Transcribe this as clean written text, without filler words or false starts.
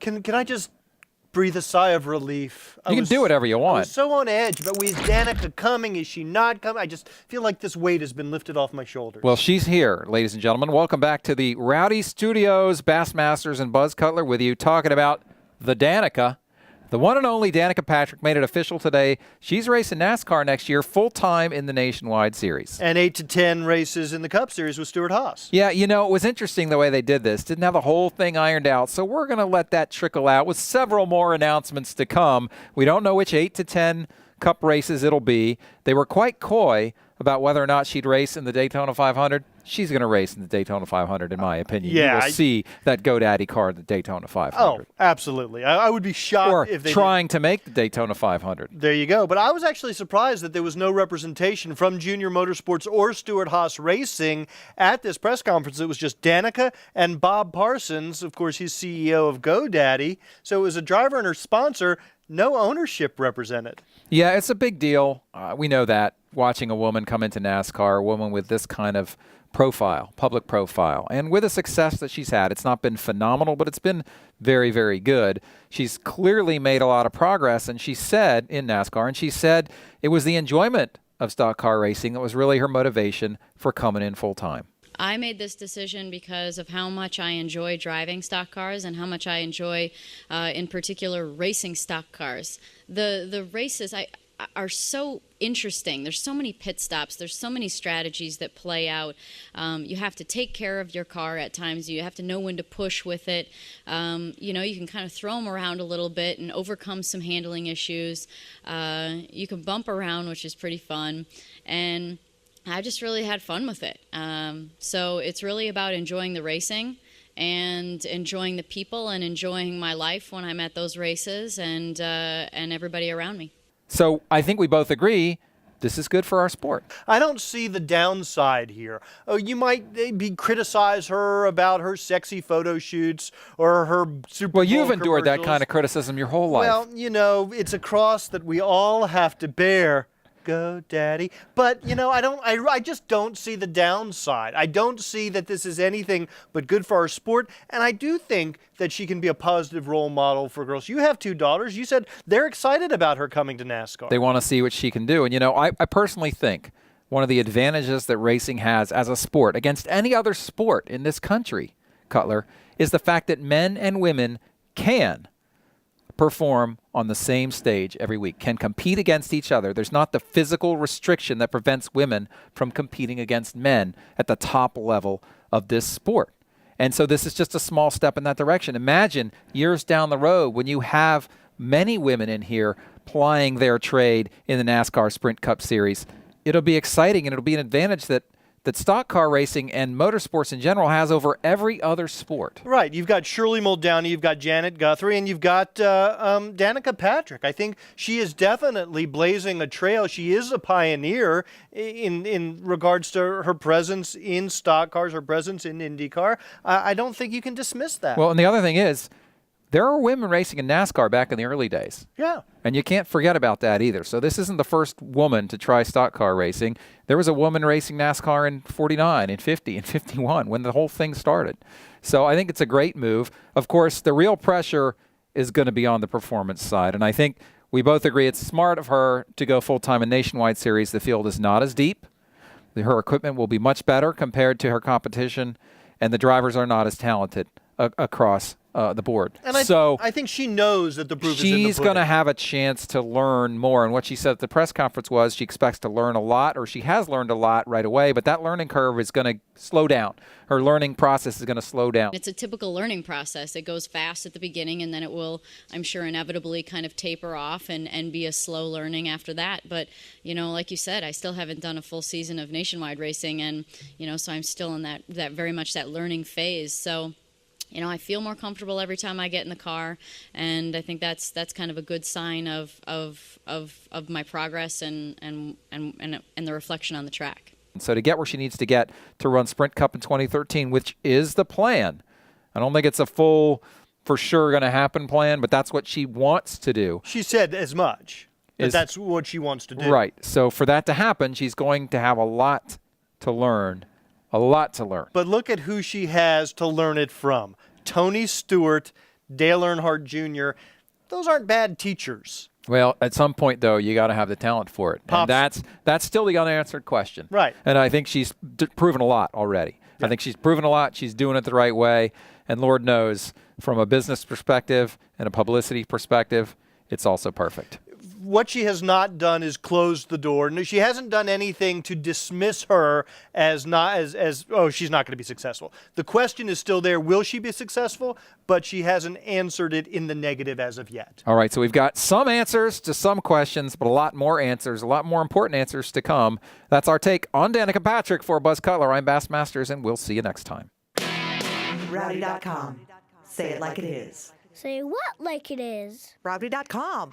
Can I just breathe a sigh of relief? You can do whatever you want. I was so on edge, but is Danica coming? Is she not coming? I just feel like this weight has been lifted off my shoulders. Well, she's here, ladies and gentlemen. Welcome back to the Rowdy Studios. Bassmasters and Buzz Cutler with you, talking about the Danica. The one and only Danica Patrick made it official today. She's racing NASCAR next year full-time in the Nationwide Series. And 8 to 10 races in the Cup Series with Stewart-Haas. Yeah, you know, it was interesting the way they did this. Didn't have the whole thing ironed out, so we're going to let that trickle out with several more announcements to come. We don't know which 8 to 10 Cup races it'll be. They were quite coy about whether or not she'd race in the Daytona 500. She's going to race in the Daytona 500, in my opinion. Yeah, you will see that GoDaddy car at the Daytona 500. Oh, absolutely. I would be shocked if they trying to make the Daytona 500. There you go. But I was actually surprised that there was no representation from Junior Motorsports or Stewart-Haas Racing at this press conference. It was just Danica and Bob Parsons. Of course, he's CEO of GoDaddy. So it was a driver and her sponsor, no ownership represented. Yeah, it's a big deal. We know that, watching a woman come into NASCAR, a woman with this kind of profile, public profile, and with the success that she's had. It's not been phenomenal, but it's been very, very good. She's clearly made a lot of progress, and she said in NASCAR, and she said it was the enjoyment of stock car racing that was really her motivation for coming in full time. I made this decision because of how much I enjoy driving stock cars and how much I enjoy, in particular, racing stock cars. The races are so interesting. There's so many pit stops. There's so many strategies that play out. You have to take care of your car at times. You have to know when to push with it. You know, you can kind of throw them around a little bit and overcome some handling issues. You can bump around, which is pretty fun. And I just really had fun with it. So it's really about enjoying the racing and enjoying the people and enjoying my life when I'm at those races and everybody around me. So I think we both agree this is good for our sport. I don't see the downside here. Oh, you might criticize her about her sexy photo shoots or her Super Bowl Well, you've endured that commercials. kind of criticism your whole life. Well, you know, it's a cross that we all have to bear. Go, Daddy. But, you know, I just don't see the downside. I don't see that this is anything but good for our sport. And I do think that she can be a positive role model for girls. You have 2 daughters. You said they're excited about her coming to NASCAR. They want to see what she can do. And, you know, I personally think one of the advantages that racing has as a sport against any other sport in this country, Cutler, is the fact that men and women can perform on the same stage every week, can compete against each other. There's not the physical restriction that prevents women from competing against men at the top level of this sport. And so this is just a small step in that direction. Imagine years down the road when you have many women in here plying their trade in the NASCAR Sprint Cup Series. It'll be exciting, and it'll be an advantage that stock car racing and motorsports in general has over every other sport. Right. You've got Shirley Muldowney, you've got Janet Guthrie, and you've got Danica Patrick. I think she is definitely blazing a trail. She is a pioneer in regards to her presence in stock cars, her presence in IndyCar. I don't think you can dismiss that. Well, and the other thing is, there are women racing in NASCAR back in the early days. Yeah. And you can't forget about that either. So this isn't the first woman to try stock car racing. There was a woman racing NASCAR in 49, in 50, in 51 when the whole thing started. So I think it's a great move. Of course, the real pressure is going to be on the performance side. And I think we both agree it's smart of her to go full-time in Nationwide Series. The field is not as deep. Her equipment will be much better compared to her competition. And the drivers are not as talented across the board. And I think she knows that the proof is in the pudding. She's going to have a chance to learn more. And what she said at the press conference was she expects to learn a lot, or she has learned a lot right away, but that learning curve is going to slow down. Her learning process is going to slow down. It's a typical learning process. It goes fast at the beginning, and then it will, I'm sure, inevitably kind of taper off and be a slow learning after that. But, you know, like you said, I still haven't done a full season of Nationwide racing, and, you know, so I'm still in that very much that learning phase. So, you know, I feel more comfortable every time I get in the car, and I think that's kind of a good sign of my progress and the reflection on the track. So to get where she needs to get to run Sprint Cup in 2013, which is the plan. I don't think it's a full, for sure going to happen plan, but that's what she wants to do. She said as much. That's what she wants to do. Right. So for that to happen, she's going to have a lot to learn. A lot to learn. But look at who she has to learn it from. Tony Stewart, Dale Earnhardt Jr., those aren't bad teachers. Well, at some point, though, you got to have the talent for it. And that's still the unanswered question. Right. And I think she's proven a lot already. Yeah. I think she's proven a lot. She's doing it the right way. And Lord knows, from a business perspective and a publicity perspective, it's also perfect. What she has not done is close the door. No, she hasn't done anything to dismiss her as not as oh, she's not going to be successful. The question is still there, will she be successful? But she hasn't answered it in the negative as of yet. All right, so we've got some answers to some questions, but a lot more answers, a lot more important answers to come. That's our take on Danica Patrick. For Buzz Cutler, I'm Bass Masters, and we'll see you next time. Rowdy.com. Say it like it is. Say what like it is? Rowdy.com.